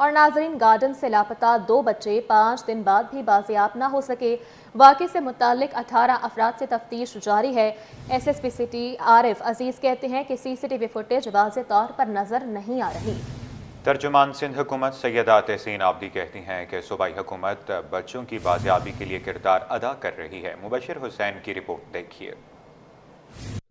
اور ناظرین، گارڈن سے لاپتہ 2 بچے 5 دن بعد بھی بازیاب نہ ہو سکے۔ واقعے سے متعلق 18 افراد سے تفتیش جاری ہے۔ ایس ایس پی سٹی عارف عزیز کہتے ہیں کہ سی سی ٹی وی فوٹیج واضح طور پر نظر نہیں آ رہی۔ ترجمان سندھ حکومت سیدہ تحسین عابدی کہتی ہیں کہ صوبائی حکومت بچوں کی بازیابی کے لیے کردار ادا کر رہی ہے۔ مبشر حسین کی رپورٹ دیکھیے۔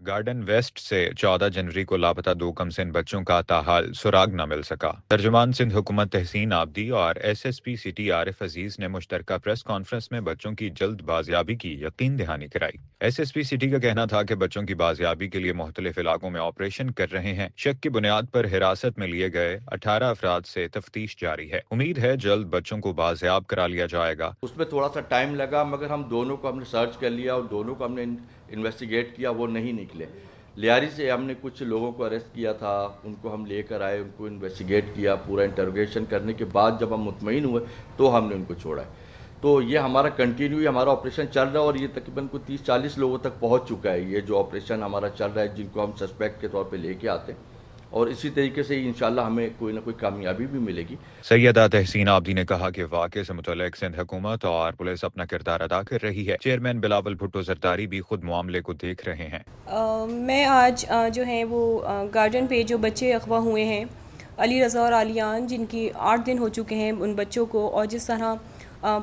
گارڈن ویسٹ سے 14 جنوری کو لاپتہ 2 کمسن بچوں کا تاحال سراغ نہ مل سکا۔ ترجمان سندھ حکومت تحسین عابدی اور ایس ایس پی سٹی عارف عزیز نے مشترکہ پریس کانفرنس میں بچوں کی جلد بازیابی کی یقین دہانی کرائی۔ ایس ایس پی سٹی کا کہنا تھا کہ بچوں کی بازیابی کے لیے مختلف علاقوں میں آپریشن کر رہے ہیں۔ شک کی بنیاد پر حراست میں لیے گئے 18 افراد سے تفتیش جاری ہے۔ امید ہے جلد بچوں کو بازیاب کرا لیا جائے گا۔ اس میں تھوڑا سا ٹائم لگا، مگر ہم دونوں کو ہم نے سرچ کر لیا اور دونوں کو ہم نے انویسٹیگیٹ کیا، وہ نہیں نکلے۔ لیاری سے ہم نے کچھ لوگوں کو اریسٹ کیا تھا، ان کو ہم لے کر آئے، ان کو انویسٹیگیٹ کیا، پورا انٹروگیشن کرنے کے بعد جب ہم مطمئن ہوئے تو ہم نے ان کو چھوڑا ہے۔ تو یہ ہمارا کنٹینیو ہمارا آپریشن چل رہا ہے اور یہ تقریباً کوئی 30-40 لوگوں تک پہنچ چکا ہے۔ یہ جو آپریشن ہمارا چل رہا ہے، جن کو ہم سسپیکٹ کے طور پہ لے کے آتے ہیں، اور اسی طریقے سے انشاءاللہ ہمیں کوئی نہ کوئی کامیابی بھی ملے گی۔ سیدہ تحسین عابدی نے کہا کہ واقعے سے متعلق سندھ حکومت اور پولیس اپنا کردار ادا کر رہی ہے۔ چیئرمین بلاول بھٹو زرداری بھی خود معاملے کو دیکھ رہے ہیں۔ میں آج جو ہے وہ گارڈن پہ جو بچے اغوا ہوئے ہیں، علی رضا اور علیان، جن کی 8 دن ہو چکے ہیں ان بچوں کو، اور جس طرح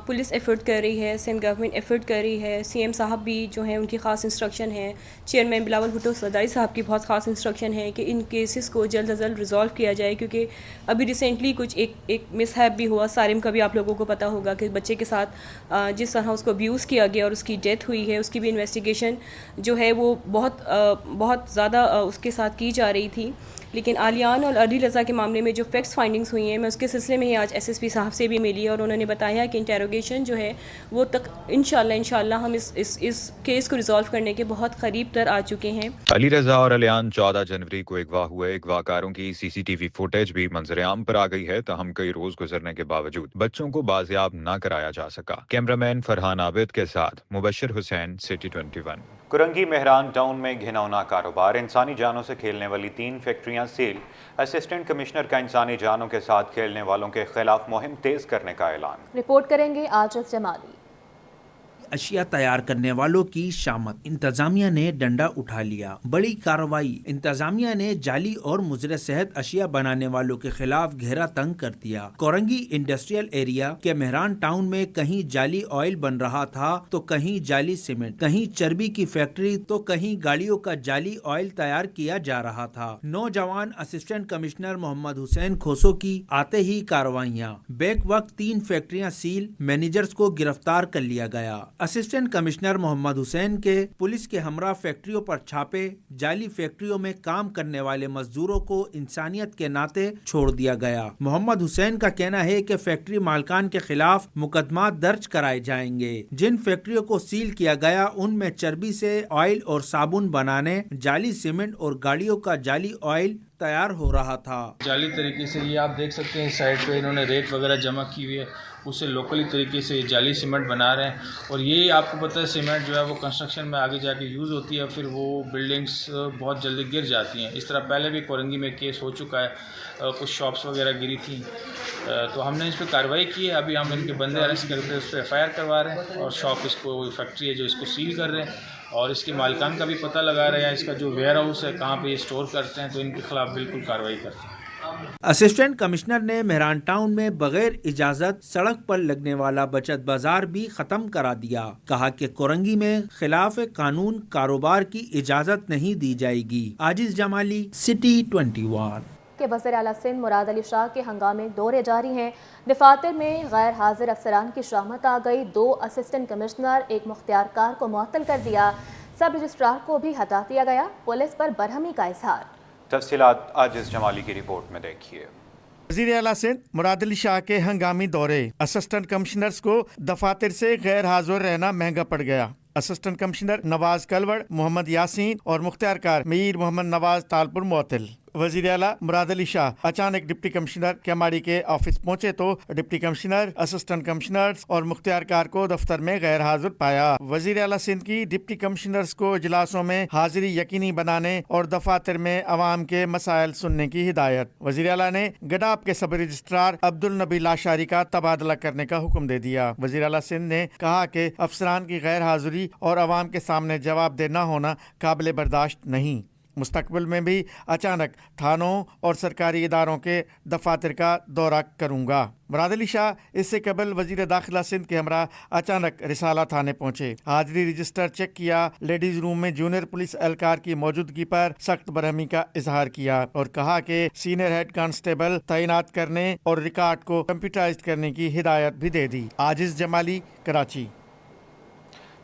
پولیس ایفرٹ کر رہی ہے، سندھ گورنمنٹ ایفرٹ کر رہی ہے، سی ایم صاحب بھی جو ہیں ان کی خاص انسٹرکشن ہے، چیئرمین بلاول بھٹو زرداری صاحب کی بہت خاص انسٹرکشن ہے کہ ان کیسز کو جلد از جلد ریزالو کیا جائے، کیونکہ ابھی ریسنٹلی کچھ ایک مس ہیپ بھی ہوا، سارم کا بھی آپ لوگوں کو پتہ ہوگا کہ بچے کے ساتھ جس طرح اس کو ابیوز کیا گیا اور اس کی ڈیتھ ہوئی ہے، اس کی بھی انویسٹیگیشن جو ہے وہ بہت زیادہ اس کے ساتھ کی جا رہی تھی۔ لیکن علیان اور علی رضا کے معاملے میں جو فیکٹس فائنڈنگز ہوئی ہیں، میں اس کے سلسلے میں ہی آج ایس ایس پی صاحب سے بھی ملی اور انہوں نے بتایا کہ انٹیروگیشن جو ہے وہ تک انشاءاللہ ہم اس کیس کو ریزالو کرنے کے بہت قریب تر آ چکے ہیں۔ علی رضا اور علیان 14 جنوری کو اغوا ہوئے۔ اغوا کاروں کی سی سی ٹی وی فوٹیج بھی منظر عام پر آ گئی ہے، تاہم کئی روز گزرنے کے باوجود بچوں کو بازیاب نہ کرایا جا سکا۔ کیمرامین فرحان عابد کے ساتھ مبشر حسین، سٹی 21۔ کرنگی مہران ٹاؤن میں گھناؤنا کاروبار، انسانی جانوں سے کھیلنے والی 3 فیکٹریاں سیل۔ اسسٹنٹ کمشنر کا انسانی جانوں کے ساتھ کھیلنے والوں کے خلاف مہم تیز کرنے کا اعلان۔ رپورٹ کریں گے عاجز جمالی۔ اشیاء تیار کرنے والوں کی شامت، انتظامیہ نے ڈنڈا اٹھا لیا، بڑی کارروائی۔ انتظامیہ نے جعلی اور مضر صحت اشیاء بنانے والوں کے خلاف گھیرا تنگ کر دیا۔ کورنگی انڈسٹریل ایریا کے مہران ٹاؤن میں کہیں جعلی آئل بن رہا تھا تو کہیں جعلی سیمنٹ، کہیں چربی کی فیکٹری تو کہیں گاڑیوں کا جعلی آئل تیار کیا جا رہا تھا۔ نوجوان اسسٹنٹ کمشنر محمد حسین کھوسو کی آتے ہی کارروائیاں، بیک وقت 3 فیکٹریاں سیل، مینیجرز کو گرفتار کر لیا گیا۔ اسسٹنٹ کمشنر محمد حسین کے پولیس کے ہمراہ فیکٹریوں پر چھاپے، جعلی فیکٹریوں میں کام کرنے والے مزدوروں کو انسانیت کے ناطے چھوڑ دیا گیا۔ محمد حسین کا کہنا ہے کہ فیکٹری مالکان کے خلاف مقدمات درج کرائے جائیں گے۔ جن فیکٹریوں کو سیل کیا گیا ان میں چربی سے آئل اور صابن بنانے، جعلی سیمنٹ اور گاڑیوں کا جعلی آئل تیار ہو رہا تھا۔ جعلی طریقے سے یہ آپ دیکھ سکتے ہیں، اس سائڈ پہ انہوں نے ریت وغیرہ جمع کی ہوئی ہے، اسے لوکلی طریقے سے جعلی سیمنٹ بنا رہے ہیں۔ اور یہ آپ کو پتہ ہے سیمنٹ جو ہے وہ کنسٹرکشن میں آگے جا کے یوز ہوتی ہے، پھر وہ بلڈنگس بہت جلدی گر جاتی ہیں۔ اس طرح پہلے بھی کورنگی میں کیس ہو چکا ہے، کچھ شاپس وغیرہ گری تھیں، تو ہم نے اس پہ کارروائی کی ہے۔ ابھی ہم ان کے بندے اریسٹ کر کے اس پہ ایف آئی آر کروا رہے ہیں، اور شاپ اس کو فیکٹری ہے جو اس کو سیل کر رہے ہیں، اور اس کے مالکان کا بھی پتہ لگا رہے ہیں، اس کا جو ویئر ہاؤس ہے کہاں پہ یہ اسٹور کرتے ہیں، تو ان کے خلاف بالکل کارروائی کرتے ہیں۔ اسسٹنٹ کمشنر نے مہران ٹاؤن میں بغیر اجازت سڑک پر لگنے والا بچت بازار بھی ختم کرا دیا۔ کہا کہ کورنگی میں خلاف قانون کاروبار کی اجازت نہیں دی جائے گی۔ عاجز جمالی، سٹی 21۔ کہ وزیر اعلیٰ سندھ مراد علی شاہ کے ہنگامی دورے جاری ہیں۔ دفاتر میں غیر حاضر افسران کی شامت آ گئی۔ 2 اسسٹنٹ کمشنر، 1 مختار کار کو معطل کر دیا۔ سب رجسٹرار کو بھی ہٹا دیا گیا۔ پولیس پر برہمی کا اظہار۔ تفصیلات عاجز جمالی کی رپورٹ میں دیکھیے۔ وزیر اعلیٰ سندھ مراد علی شاہ کے ہنگامی دورے، اسسٹنٹ کمشنرز کو دفاتر سے غیر حاضر رہنا مہنگا پڑ گیا۔ اسسٹنٹ کمشنر نواز کلوڑ، محمد یاسین اور مختار کار میر محمد نواز تالپور معطل۔ वजीर आला मुराद अली शाह अचानक डिप्टी कमिश्नर केमाड़ी के ऑफिस पहुंचे तो डिप्टी कमिश्नर, असिस्टेंट कमिश्नर्स और मुख्तियारकार को दफ्तर में गैर हाजिर पाया। वजीर आला सिंध की डिप्टी कमिश्नर्स को इजलासों में हाजिरी यकीनी बनाने और दफातर में अवाम के मसाइल सुनने की हिदायत। वजीर आला ने गडाप के सब रजिस्ट्रार अब्दुल नबी लाशारी का तबादला करने का हुक्म दे दिया। वजीर आला सिंध ने कहा कि अफसरान की गैर हाजिरी और अवाम के सामने जवाबदेह न होना काबिल बर्दाश्त नहीं। मुस्तकबिल में भी अचानक थानों और सरकारी इदारों के दफातर का दौरा करूंगा। मुराद अली शाह इससे कबल वजीर दाखिला सिंध के हमरा अचानक रिसाला थाने पहुंचे, हाजिरी रजिस्टर चेक किया, लेडीज रूम में जूनियर पुलिस एहलकार की मौजूदगी पर सख्त बरहमी का इजहार किया और कहा कि सीनियर हेड कांस्टेबल तैनात करने और रिकॉर्ड को कंप्यूटराइज करने की हिदायत भी दे दी। आजिज जमाली, कराची।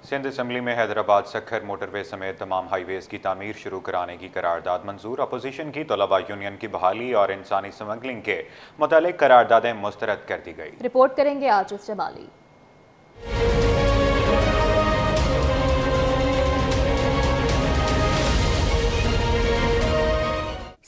सिंध असम्बली में हैदराबाद सखर मोटरवे समेत तमाम हाईवेज की तामीर शुरू कराने की करारदाद मंजूर। अपोजिशन की तलबा यूनियन की बहाली और इंसानी स्मगलिंग के मुतालिक करारदादें मुस्तरद कर दी गई। रिपोर्ट करेंगे आजिज जमाली।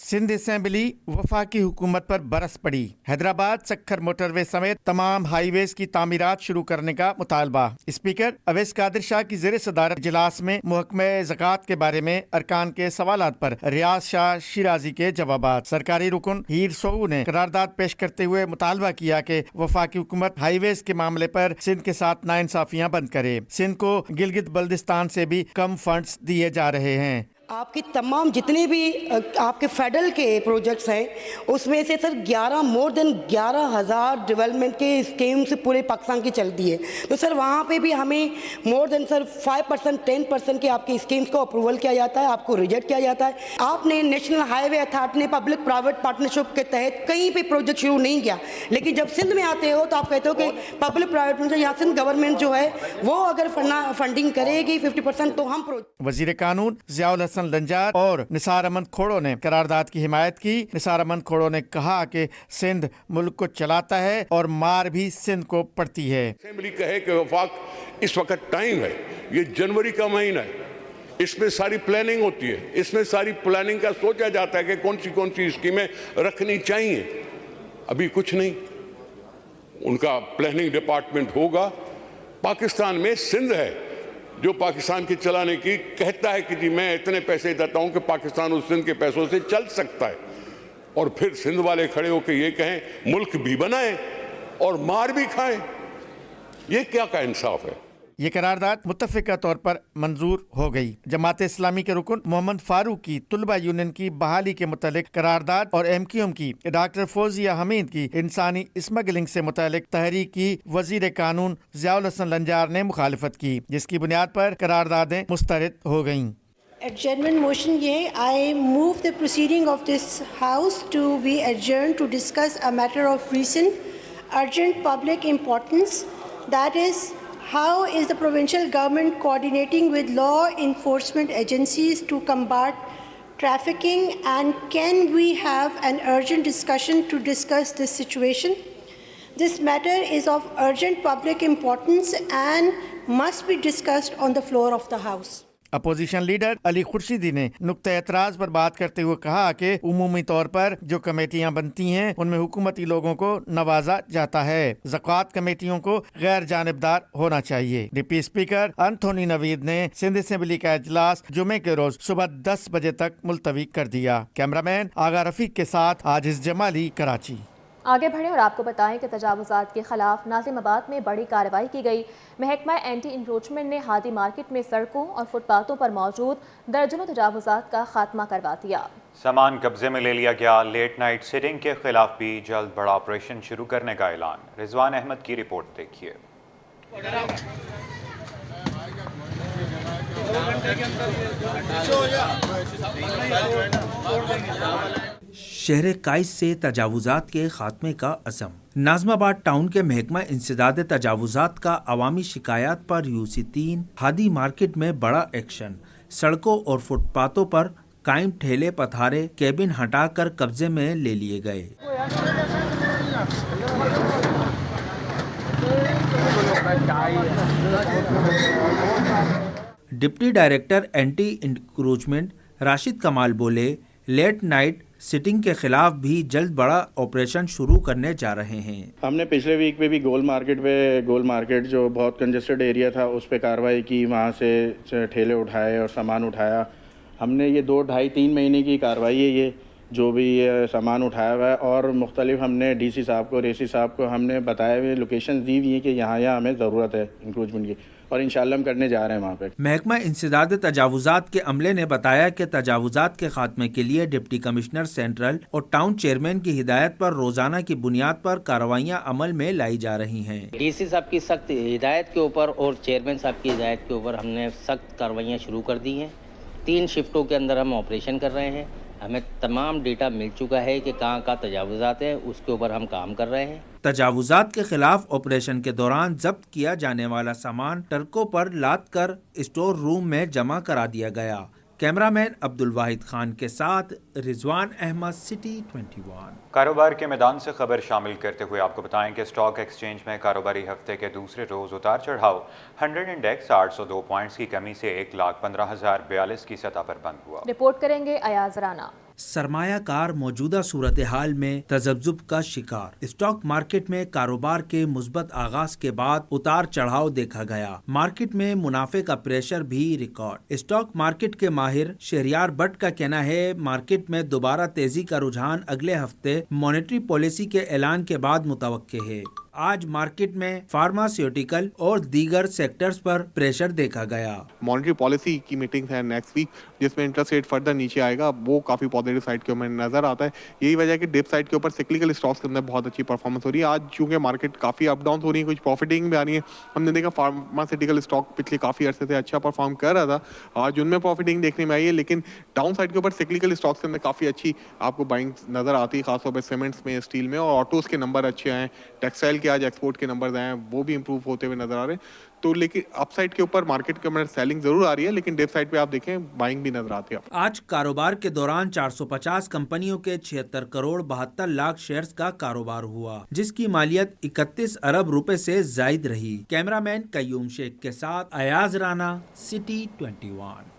सिंध असेंबली वफाकी हुकूमत पर बरस पड़ी। हैदराबाद सखर मोटरवे समेत तमाम हाईवेज की तामीरात शुरू करने का मुतालबा। स्पीकर अवैस कादिर शाह की ज़ेर सदारत इजलास में महकमे ज़कात के बारे में अरकान के सवालात पर रियाज शाह शिराजी के जवाबात। सरकारी रुकन हीर सोऊ ने करारदाद पेश करते हुए मुतालबा किया कि वफाकी हुकूमत हाईवेज के मामले पर सिंध के साथ नाइंसाफियां बंद करे। सिंध को गिलगित बल्दिस्तान से भी कम फंड्स दिए जा रहे हैं। आपकी तमाम जितने भी आपके फेडरल के प्रोजेक्ट्स हैं उसमें से सर मोर देन 11,000 डेवलपमेंट के स्कीम्स पूरे पाकिस्तान की चलती है। तो सर वहाँ पे भी हमें मोर देन सर 5% 10% के आपके स्कीम्स को अप्रूवल किया जाता है, आपको रिजेक्ट किया जाता है। आपने नेशनल हाईवे अथॉरिटी ने पब्लिक प्राइवेट पार्टनरशिप के तहत कहीं भी प्रोजेक्ट शुरू नहीं किया, लेकिन जब सिंध में आते हो तो आप कहते हो कि पब्लिक प्राइवेट यहाँ सिंध गवर्नमेंट जो है वो अगर फंडिंग करेगी 50% तो हम वजीर कानून ज़ियाउल हसन लंजार और निसार अहमद खोड़ो ने करारदाद की हिमायत की। निसार अहमद खोड़ो ने कहा कि सिंध मुल्क को चलाता है और मार भी सिंध को पड़ती है। असेंबली कहे कि वफाक इस वक्त टाइम है, ये जनवरी का महीना है, इसमें सारी प्लानिंग होती है, इसमें सारी प्लानिंग का सोचा जाता है कि कौन सी स्कीमें रखनी चाहिए। अभी कुछ नहीं, उनका प्लानिंग डिपार्टमेंट होगा। पाकिस्तान में सिंध है जो पाकिस्तान के चलाने की कहता है कि जी मैं इतने पैसे देता हूं कि पाकिस्तान उस सिंध के पैसों से चल सकता है, और फिर सिंध वाले खड़े होकर ये कहें मुल्क भी बनाएं और मार भी खाएं। ये क्या का इंसाफ है। ये करारदाद मुत्तफ़िका तौर पर मंजूर हो गई। जमात इस्लामी के रुकन मोहम्मद फारूक की तुलबा यूनियन की बहाली के मुतालिक करारदाद और MQM की डॉक्टर फौजिया हमीद की इंसानी स्मगलिंग से मुतालिक तहरीक की वजीर कानून ज़ियाउल हसन लंजार ने मुखालिफत की, जिसकी बुनियाद पर करारदादें मुस्तरद हो गईं। Adjournment motion ये I move the proceeding of this house to be adjourned to discuss a matter of recent urgent public importance, that is how is the provincial government coordinating with law enforcement agencies to combat trafficking, and can we have an urgent discussion to discuss this situation? This matter is of urgent public importance and must be discussed on the floor of the house. Opposition leader Ali Khurshidi ने नुक्ता एतराज पर बात करते हुए कहा कि उमूमी तौर पर जो कमेटियां बनती हैं उनमें हुकूमती लोगों को नवाजा जाता है। ज़कात कमेटियों को गैर जानिबदार होना चाहिए। डिप्टी स्पीकर एंथोनी नवीद ने सिंध असेंबली का इजलास जुमे के रोज सुबह 10 बजे तक मुलतवी कर दिया। कैमरामैन आगा रफीक के साथ आजिज जमाली, कराची। आगे बढ़ें और आपको बताएं कि तजावुज़ात के खिलाफ नाज़िमाबाद में बड़ी कार्रवाई की गई। महकमा एंटी इंक्रोचमेंट ने हादी मार्केट में सड़कों और फुटपाथों पर मौजूद दर्जनों तजावुज़ात का खात्मा करवा दिया। सामान कब्जे में ले लिया गया। लेट नाइट सिटिंग के खिलाफ भी जल्द बड़ा ऑपरेशन शुरू करने का ऐलान। रिजवान अहमद की रिपोर्ट देखिए। शहर काइस से तजावुज़ात के खात्मे का अज़म। नाज़िमाबाद टाउन के महकमा इंसदाद तजावुज़ात का अवामी शिकायत पर UC3 हादी मार्केट में बड़ा एक्शन। सड़कों और फुटपाथों पर कायम ठेले पथारे केबिन हटाकर कब्जे में ले लिए गए। Deputy director anti encroachment Rashid कमाल बोले, लेट नाइट सिटिंग के खिलाफ भी जल्द बड़ा ऑपरेशन शुरू करने जा रहे हैं। हमने पिछले वीक पे भी गोल मार्केट जो बहुत कंजेस्टेड एरिया था उस पर कार्रवाई की, वहाँ से ठेले उठाए और सामान उठाया। हमने ये 2-2.5-3 महीने की कार्रवाई है ये जो भी सामान उठाया हुआ है, और मुख्तलिफ हमने डीसी साहब को, रेसी साहब को हमने बताए हुए लोकेशन दी हुई है कि यहाँ हमें ज़रूरत है इंक्रोचमेंट की, और इंशाल्लाह हम करने जा रहे हैं वहाँ पे। महकमा इंसदाद तजावुजात के अमले ने बताया कि तजावुजात के खात्मे के लिए डिप्टी कमिश्नर सेंट्रल और टाउन चेयरमैन की हिदायत पर रोजाना की बुनियाद पर कार्रवाइयाँ अमल में लाई जा रही हैं। डीसी साहब की सख्त हिदायत के ऊपर और चेयरमैन साहब की हिदायत के ऊपर हमने सख्त कार्रवाइयाँ शुरू कर दी हैं। 3 शिफ्टों के अंदर हम ऑपरेशन कर रहे हैं। हमें तमाम डेटा मिल चुका है कि कहाँ तजावुजात है, उसके ऊपर हम काम कर रहे हैं। तजावुजात के खिलाफ ऑपरेशन के दौरान जब्त किया जाने वाला सामान ट्रकों पर लाद कर स्टोर रूम में जमा करा दिया गया। कैमरामैन अब्दुल वाहिद खान के साथ रिजवान अहमद, सिटी 21। कारोबार के मैदान से खबर शामिल करते हुए आपको बताएं कि स्टॉक एक्सचेंज में कारोबारी हफ्ते के दूसरे रोज उतार चढ़ाव 100 इंडेक्स 802 पॉइंट्स की कमी से 1,15,042 की सतह पर बंद हुआ। रिपोर्ट करेंगे अयाज राना। सरमायाकार मौजूदा सूरत हाल में तजब्जुब का शिकार। स्टॉक मार्केट में कारोबार के मुस्बत आगाज के बाद उतार चढ़ाव देखा गया। मार्केट में मुनाफे का प्रेशर भी रिकॉर्ड। स्टॉक मार्केट के माहिर शहरियार भट्ट का कहना है मार्केट में दोबारा तेजी का रुझान अगले हफ्ते मॉनेटरी पॉलिसी के ऐलान के बाद मुतवक्के है। आज मार्केट में फार्मास्यूटिकल और दीगर सेक्टर्स पर प्रेशर देखा गया। मॉनेटरी पॉलिसी की मीटिंग है नेक्स्ट वीक, जिसमें इंटरेस्ट रेट फर्दर नीचे आएगा, वो काफी पॉजिटिव साइड के ऊपर नजर आता है। यही वजह है कि डिप साइड के ऊपर सिक्लिकल स्टॉक्स के अंदर बहुत अच्छी परफॉर्मेंस हो रही है। आज चूंकि मार्केट काफी अप डाउन हो रही है, कुछ प्रॉफिटिंग भी आ रही है। हमने देखा फार्मास्यूटिकल स्टॉक पिछले काफी अरसे से अच्छा परफॉर्म कर रहा था, आज उनमें प्रॉफिटिंग देखने में आई है। लेकिन डाउन साइड के ऊपर सिक्लिकल स्टॉक्स के अंदर काफी अच्छी आपको बाइंग नजर आती है, खासतौर पर सीमेंट्स में, स्टील में, और ऑटोज के नंबर अच्छे आए। टेक्सटाइल के आज एक्सपोर्ट के नंबर आए, वो भी इंप्रूव होते हुए नजर आ रहे हैं। तो लेकिन अप साइड के ऊपर मार्केट के अंदर सेलिंग जरूर आ रही है, लेकिन डिप साइड पे आप देखें बाइंग भी नजर आती है। आज कारोबार के दौरान 450 कंपनियों के 76 करोड़ 72 लाख शेयर्स का कारोबार हुआ, जिसकी मालियत 31 अरब रुपए से जायद रही। कैमरामैन कयूम शेख के साथ अयाज राना, सिटी 21।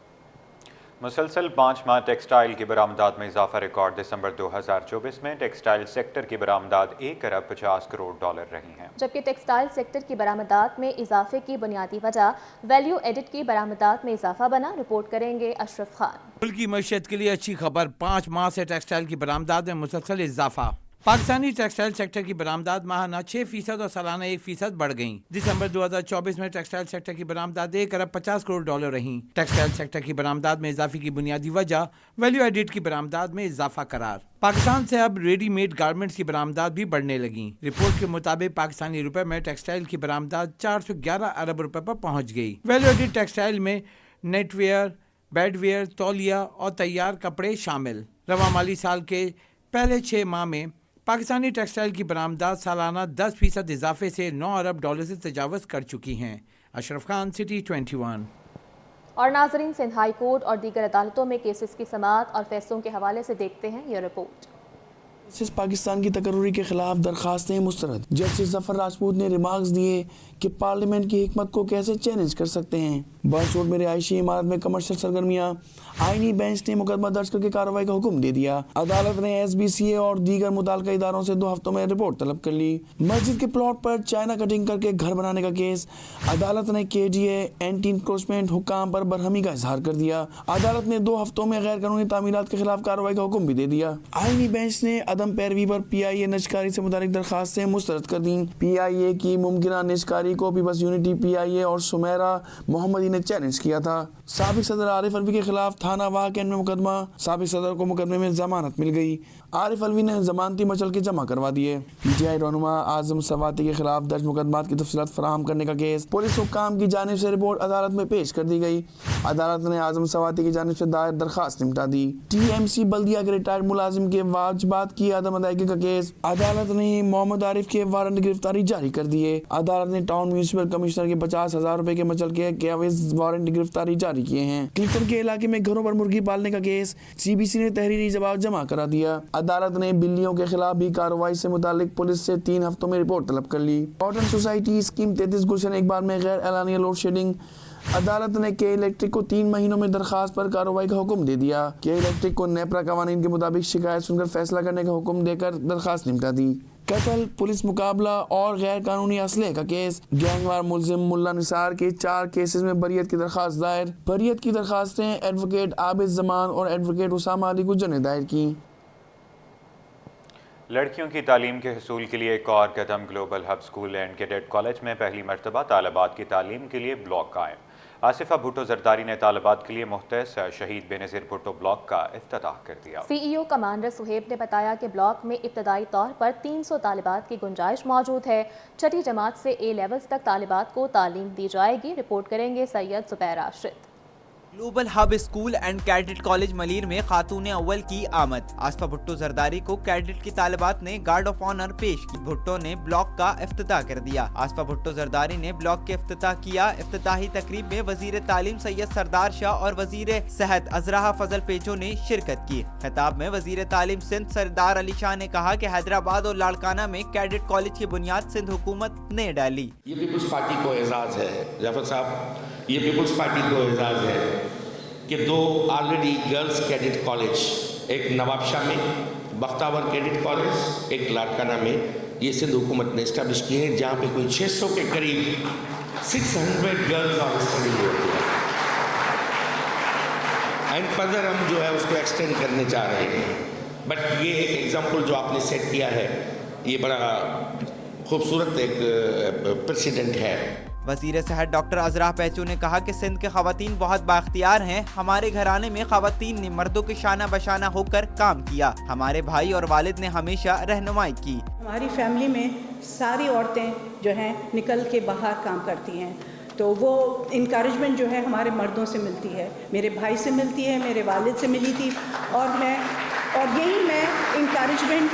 मुसलसल 5 माह टेक्सटाइल की बरामदात में इजाफा रिकॉर्ड। दिसंबर 2024 में टेक्सटाइल सेक्टर की बरामदात 1 अरब 50 करोड़ डॉलर रही हैं, जबकि टेक्सटाइल सेक्टर की बरामदात में इजाफे की बुनियादी वजह वैल्यू एडिट की बरामदात में इजाफा बना। रिपोर्ट करेंगे अशरफ खान। मुल्क की मईशत के लिए अच्छी खबर, 5 माह से टेक्सटाइल की बरामदात में मुसलसल इजाफा। पाकिस्तानी टेक्सटाइल सेक्टर की बरामदात माहाना 6% और सालाना 1% बढ़ गईं। दिसंबर 2024 में टेक्सटाइल सेक्टर की बरामदात 1 अरब 50 करोड़ डॉलर रहीं। टेक्सटाइल सेक्टर की बरामदात में इजाफे की बुनियादी वजह वैल्यू एडिट की बरामदात में इजाफा करार। पाकिस्तान से अब रेडीमेड गारमेंट्स की बरामदात भी बढ़ने लगी। रिपोर्ट के मुताबिक पाकिस्तानी रुपए में टेक्सटाइल की बरामदात 411 अरब रुपए पर पहुंच गई। वैल्यू एडिट टेक्सटाइल में नेटवेयर, बेडवेयर, तौलिया और तैयार कपड़े शामिल। रवा माली साल के पहले 6 माह में पाकिस्तानी टेक्सटाइल की बरामदात सालाना 10% इजाफे से 9 अरब डॉलर से तजावज़ कर चुकी हैं। अशरफ खान, सिटी 21। और नाजरीन, सिंध हाई कोर्ट और दीगर अदालतों में केसेस की समाअत और फैसलों के हवाले से देखते हैं ये रिपोर्ट। जस्टिस पाकिस्तान की तकर्रुरी के खिलाफ दरखास्तें मुस्तरद। जस्टिस जफर राजपूत ने रिमार्क्स दिए कि पार्लियामेंट की हिकमत को कैसे चैलेंज कर सकते हैं। बर्स रोड में रिहायशी इमारत में कमर्शियल सरगर्मियाँ। आईनी बेंच ने मुकदमा दर्ज करके कार्रवाई का हुक्म दे दिया। अदालत ने SBCA और दीगर मुताल्लिका इदारों से 2 हफ्तों में रिपोर्ट तलब कर ली। मस्जिद के प्लॉट पर चाइना कटिंग करके घर बनाने का केस। अदालत ने KDA एंटी इंक्रोचमेंट हुक्काम पर बरहमी का इजहार कर दिया। अदालत ने 2 हफ्तों में गैर कानूनी तामीरात के खिलाफ कार्रवाई का हुक्म भी दे दिया। आईनी बेंच ने अदम पैरवी पर PIA नजकारी से मुतालिक दरखास्तें मुस्तरद कर दी। PIA की मुमकिना नजकारी को पीपल्स यूनिटी PIA और सुमेरा मोहम्मदी ने चैलेंज किया था। साबिक सदर आरिफ अलवी के खिलाफ थाना वाह कैंट में मुकदमा। साबिक सदर को मुकदमे में जमानत मिल गई। आरिफ अलवी ने जमानती मचल के जमा करवा दिए। PTI रहनुमा आजम सवाती के खिलाफ दर्ज मुकदमात की तफसीलात फराहम करने का केस पुलिस हुक्काम की जानिब से रिपोर्ट अदालत में पेश कर दी गई। अदालत ने आजम सवाती की जानिब से दायर दरखास्त निपटा दी। TMC बल्दिया के रिटायर्ड मुलाजिम के वाजिबात की अदम अदायगी का केस अदालत ने मोहम्मद आरिफ के वारंट गिरफ्तारी जारी कर दिए। अदालत ने टाउन म्यूनिसिपल कमिश्नर के 50,000 रुपए के मचल के वारंट गिरफ्तारी जारी किए हैं। क्लिफ्टन के इलाके में घरों पर मुर्गी पालने का केस CBC ने तहरीरी जवाब जमा करा दिया। अदालत ने बिल्लियों के खिलाफ भी कार्रवाई से मुतालिक पुलिस से 3 हफ्तों में रिपोर्ट तलब कर ली। कॉटन सोसाइटी स्कीम 33 गुलशन इकबाल में गैर एलानिया लोड शेडिंग। अदालत ने के इलेक्ट्रिक को 3 महीनों में दरखास्त पर कार्रवाई का हुक्म दे दिया। के इलेक्ट्रिक को नेपरा कवानीन के मुताबिक शिकायत सुनकर फैसला करने का हुक्म देकर दरखास्त निपटा दी। कत्ल, पुलिस मुकाबला और गैर कानूनी असले का केस। गैंगवार मुलजिम मुल्ला निसार के 4 केसेस में बरियत की दरखास्त दायर। बरियत की दरखास्तें एडवोकेट आबिद जमान और एडवोकेट उसामा अली गुज्जर ने दायर की। लड़कियों की तालीम के हसूल के लिए एक और कदम। Global Hub School and Cadet College में पहली मरतबा तालिबात की तालीम के लिए ब्लॉक कायम। आसिफा भुट्टो जरदारी ने तालिबात के लिए मुख्तस शहीद बेनज़ीर भुट्टो ब्लॉक का इफ्तिताह कर दिया। CEO कमांडर सुहेब ने बताया कि ब्लॉक में इब्तदाई तौर पर 300 तालिबात की गुंजाइश मौजूद है। छठी जमात से A लेवल्स तक तालिबात को तालीम दी जाएगी। रिपोर्ट करेंगे Syed Zubair Rashid. Global Hub School and Cadet college Malir में खातून अव्वल की आमद। आसफा भुट्टो जरदारी को कैडेट की तालिबात ने गार्ड ऑफ ऑनर पेश की। भुट्टो ने ब्लॉक का इफ्तिताह कर दिया। आसफा भुट्टो जरदारी ने ब्लॉक के इफ्तिताह किया। इफ्तिताही तकरीब में वजीर तालीम सैयद सरदार शाह और वजीर सेहत अजरा फजल पेचो ने शिरकत की। खिताब में वजीर तालीम सिंध सरदार अली शाह ने कहा कि हैदराबाद और लाड़काना में कैडेट कॉलेज की बुनियाद सिंध हुकूमत ने डाली। ये पीपल्स पार्टी को एजाज है जाफर साहब, ये पीपल्स पार्टी को एजाज है कि 2 ऑलरेडी गर्ल्स कैडेट कॉलेज, एक नवाबशाह में बख्तावर कैडेट कॉलेज, एक लाड़काना में, ये सिंध हुकूमत ने इस्टेब्लिश किए हैं, जहाँ पे कोई 600 के करीब 600 गर्ल्स और स्टडी होती है। एंड फर्दर हम जो है उसको एक्सटेंड करने जा रहे हैं। बट ये एक एग्जाम्पल जो आपने सेट किया है, ये बड़ा खूबसूरत एक प्रेसिडेंट है। वजीर सेहत डॉक्टर अजरा पेचू ने कहा कि सिंध के खवातीन बहुत बाख्तियार हैं। हमारे घराने में खवातीन ने मर्दों के शाना बशाना होकर काम किया। हमारे भाई और वालिद ने हमेशा रहनुमाई की। हमारी फैमिली में सारी औरतें जो हैं निकल के बाहर काम करती हैं, तो वो इनकरेजमेंट जो है हमारे मर्दों से मिलती है, मेरे भाई से मिलती है, मेरे वालिद से मिली थी, और यही मैं इनकरेजमेंट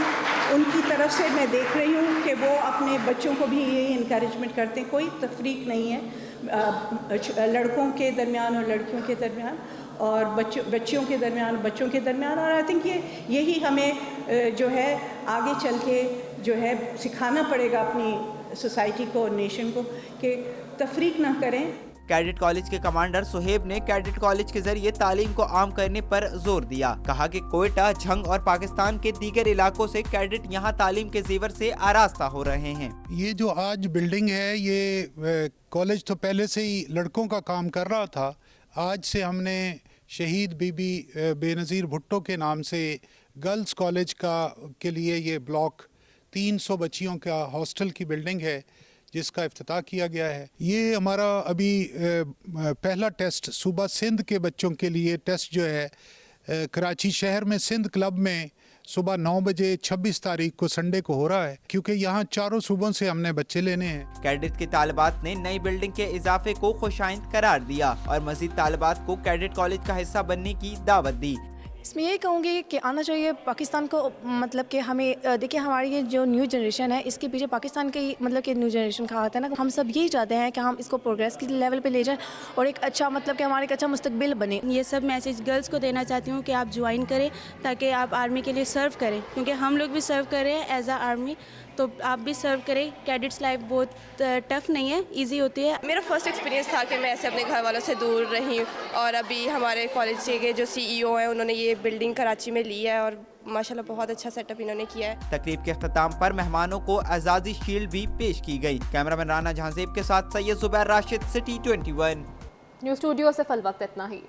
उनकी तरफ से मैं देख रही हूँ कि वो अपने बच्चों को भी यही इनकरेजमेंट करते हैं। कोई तफरीक नहीं है लड़कों के दरमियान और लड़कियों के दरमियान, और बच्चियों के दरमियान बच्चों के दरमियान। और आई थिंक यही हमें जो है आगे चल के जो है सिखाना पड़ेगा अपनी सोसाइटी को और नेशन को कि तफरीक ना करें। कैडेट कॉलेज के कमांडर सुहेब ने कैडेट कॉलेज के जरिए तालीम को आम करने पर जोर दिया। कहा कि कोयटा, झंग और पाकिस्तान के दीगर इलाकों से कैडेट यहाँ तालीम के जेवर से आरास्ता हो रहे हैं। ये जो आज बिल्डिंग है, ये कॉलेज तो पहले से ही लड़कों का काम कर रहा था। आज से हमने शहीद बीबी बेनज़ीर भुट्टो के नाम से गर्ल्स कॉलेज के लिए ये ब्लॉक 300 बच्चियों का हॉस्टल की बिल्डिंग है, जिसका इफ्तिताह किया गया है। ये हमारा अभी पहला टेस्ट सूबा सिंध के बच्चों के लिए टेस्ट जो है कराची शहर में सिंध क्लब में सुबह 9 बजे 26 तारीख को संडे को हो रहा है, क्योंकि यहाँ चारों सूबों से हमने बच्चे लेने हैं। कैडेट की तालिबात ने नई बिल्डिंग के इजाफे को खुशाइंद करार दिया और मजीद तालिबात को कैडेट कॉलेज का हिस्सा बनने की दावत दी। इसमें ये कहूँगी कि आना चाहिए पाकिस्तान को, मतलब कि हमें देखिए हमारी ये जो न्यू जनरेशन है इसके पीछे पाकिस्तान की मतलब कि न्यू जनरेशन कहा जाता है ना, हम सब यही चाहते हैं कि हम इसको प्रोग्रेस की लेवल पे ले जाएं और एक अच्छा मतलब कि हमारा एक अच्छा मुस्तकबिल बने। ये सब मैसेज गर्ल्स को देना चाहती हूँ कि आप ज्वाइन करें ताकि आप आर्मी के लिए सर्व करें, क्योंकि हम लोग भी सर्व कर रहे हैं एज आ आर्मी, तो आप भी सर्व करें। कैडेट्स लाइफ बहुत टफ नहीं है, इजी होती है। मेरा फर्स्ट एक्सपीरियंस था कि मैं ऐसे अपने घर वालों से दूर रही, और अभी हमारे कॉलेज के जो CEO हैं उन्होंने ये बिल्डिंग कराची में ली है और माशाल्लाह बहुत अच्छा सेटअप इन्होंने किया है। तकरीब के अख्ताम पर मेहमानों को आज़ादी शील्ड भी पेश की गई। कैमरामैन राना जहांजेब के साथ Syed Zubair Rashid, city 21 news studio से फल वक्त इतना ही।